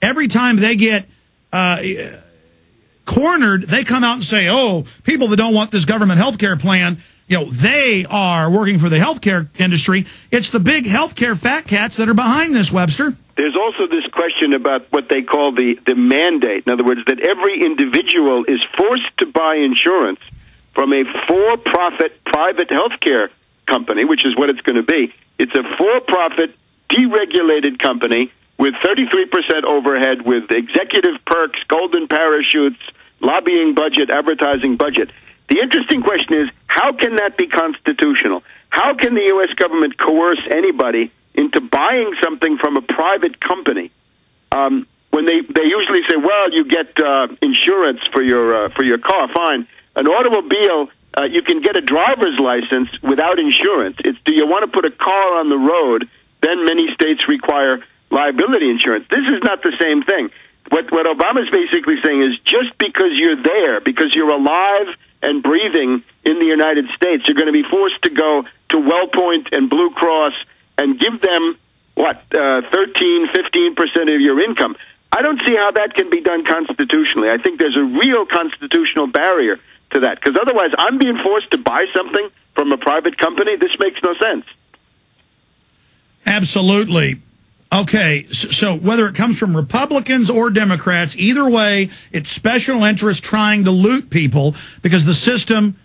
every time they get cornered, they come out and say, oh, people that don't want this government health care plan, you know, they are working for the healthcare industry. It's the big healthcare fat cats that are behind this, Webster. There's also this question about what they call the mandate. In other words, that every individual is forced to buy insurance from a for-profit private healthcare company, which is what it's going to be. It's a for-profit, deregulated company with 33% overhead, with executive perks, golden parachutes, lobbying budget, advertising budget. The interesting question is, how can that be constitutional? How can the U.S. government coerce anybody into buying something from a private company when they usually say, well, you get insurance for your car, fine. An automobile, you can get a driver's license without insurance. It's, do you want to put a car on the road? Then many states require liability insurance. This is not the same thing. What Obama's basically saying is, just because you're there, because you're alive and breathing in the United States, you're going to be forced to go to WellPoint and Blue Cross and give them, 13, 15% of your income. I don't see how that can be done constitutionally. I think there's a real constitutional barrier to that, because otherwise I'm being forced to buy something from a private company. This makes no sense. Absolutely. Okay, so whether it comes from Republicans or Democrats, either way, it's special interests trying to loot people because the system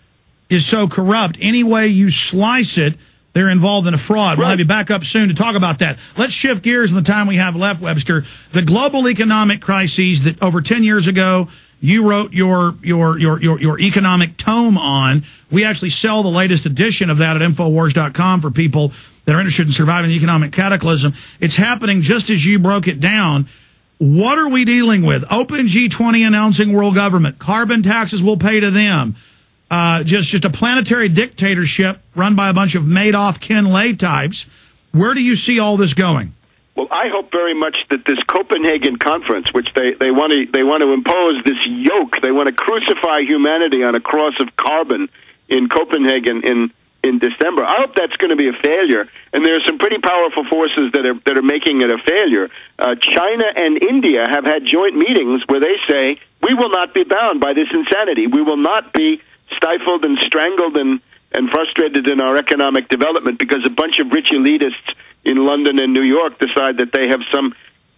is so corrupt. Any way you slice it, they're involved in a fraud. We'll have you back up soon to talk about that. Let's shift gears in the time we have left, Webster. The global economic crises that over 10 years ago you wrote your economic tome on. We actually sell the latest edition of that at Infowars.com for people that are interested in surviving the economic cataclysm. It's happening just as you broke it down. What are we dealing with? Open G20 announcing world government. Carbon taxes will pay to them. Just a planetary dictatorship run by a bunch of Madoff, Ken Lay types. Where do you see all this going? Well, I hope very much that this Copenhagen conference, which they want to impose this yoke, they want to crucify humanity on a cross of carbon in Copenhagen in December. I hope that's going to be a failure, and there are some pretty powerful forces that are making it a failure. China and India have had joint meetings where they say, we will not be bound by this insanity. We will not be stifled and strangled and frustrated in our economic development because a bunch of rich elitists in London and New York decide that they have some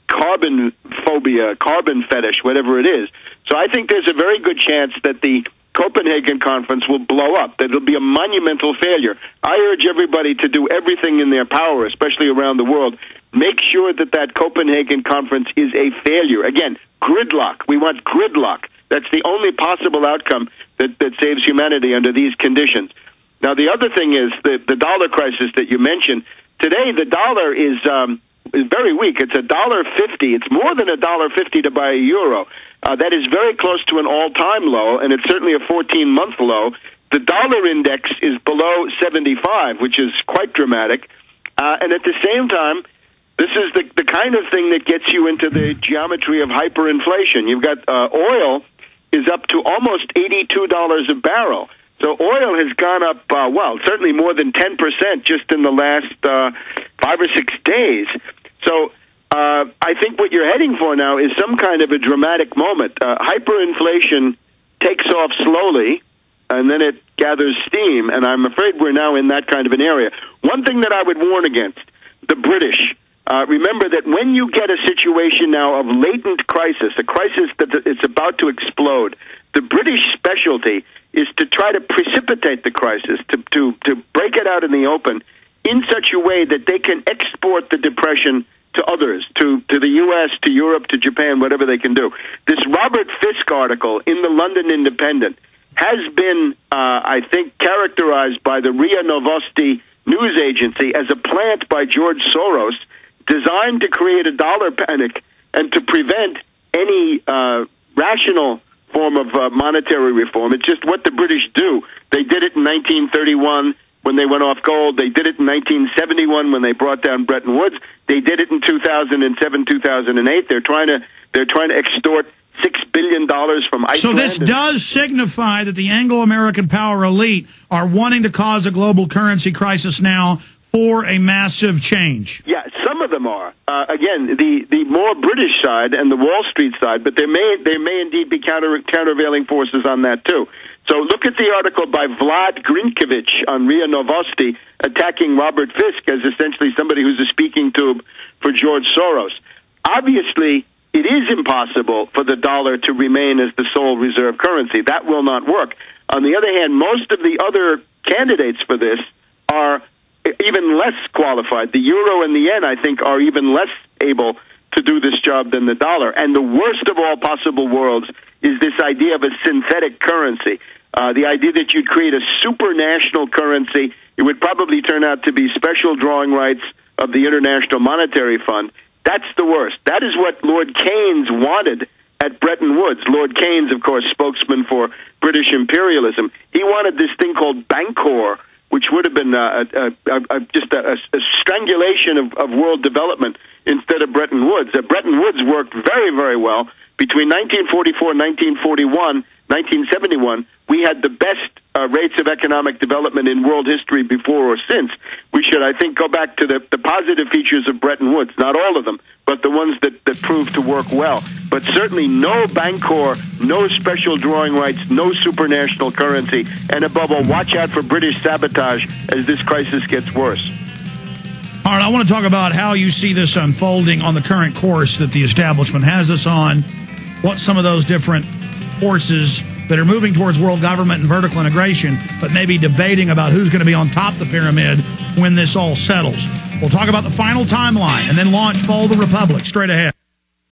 carbon phobia, carbon fetish, whatever it is. So I think there's a very good chance that the Copenhagen conference will blow up, that it'll be a monumental failure. I urge everybody to do everything in their power, especially around the world. Make sure that Copenhagen conference is a failure. Again, gridlock. We want gridlock. That's the only possible outcome that saves humanity under these conditions. Now, the other thing is the dollar crisis that you mentioned. Today, the dollar is very weak. It's $1.50. It's more than $1.50 to buy a euro. That is very close to an all-time low, and it's certainly a 14-month low. The dollar index is below 75, which is quite dramatic. And at the same time, this is the kind of thing that gets you into the geometry of hyperinflation. You've got oil is up to almost $82 a barrel. So oil has gone up, certainly more than 10% just in the last 5 or 6 days. So I think what you're heading for now is some kind of a dramatic moment. Hyperinflation takes off slowly, and then it gathers steam, and I'm afraid we're now in that kind of an area. One thing that I would warn against, the British. Remember that when you get a situation now of latent crisis, a crisis that it's about to explode, the British specialty is to try to precipitate the crisis, to break it out in the open in such a way that they can export the depression to others, to the U.S., to Europe, to Japan, whatever they can do. This Robert Fisk article in the London Independent has been, I think, characterized by the RIA Novosti news agency as a plant by George Soros designed to create a dollar panic and to prevent any rational form of monetary reform. It's just what the British do. They did it in 1931 when they went off gold. They did it in 1971 when they brought down Bretton Woods. They did it in 2007, 2008. They're trying to extort $6 billion from Iceland. So this does signify that the Anglo-American power elite are wanting to cause a global currency crisis now for a massive change. Yeah, some of them are. Again, the more British side and the Wall Street side, but there may indeed be countervailing forces on that too. So look at the article by Vlad Grinkovich on RIA Novosti attacking Robert Fisk as essentially somebody who's a speaking tube for George Soros. Obviously, it is impossible for the dollar to remain as the sole reserve currency. That will not work. On the other hand, most of the other candidates for this are even less qualified. The euro and the yen, I think, are even less able to do this job than the dollar. And the worst of all possible worlds is this idea of a synthetic currency. The idea that you'd create a supranational currency. It would probably turn out to be special drawing rights of the International Monetary Fund. That's the worst. That is what Lord Keynes wanted at Bretton Woods. Lord Keynes, of course, spokesman for British imperialism. He wanted this thing called Bancor, which would have been just a strangulation of world development instead of Bretton Woods. Bretton Woods worked very, very well. Between 1944 and 1971, we had the best rates of economic development in world history before or since. We should, I think, go back to the positive features of Bretton Woods, not all of them, but the ones that proved to work well. But certainly no Bancor, no special drawing rights, no supranational currency, and above all, watch out for British sabotage as this crisis gets worse. All right, I want to talk about how you see this unfolding on the current course that the establishment has us on, what some of those different forces that are moving towards world government and vertical integration, but maybe debating about who's going to be on top of the pyramid when this all settles. We'll talk about the final timeline and then launch Fall the Republic straight ahead.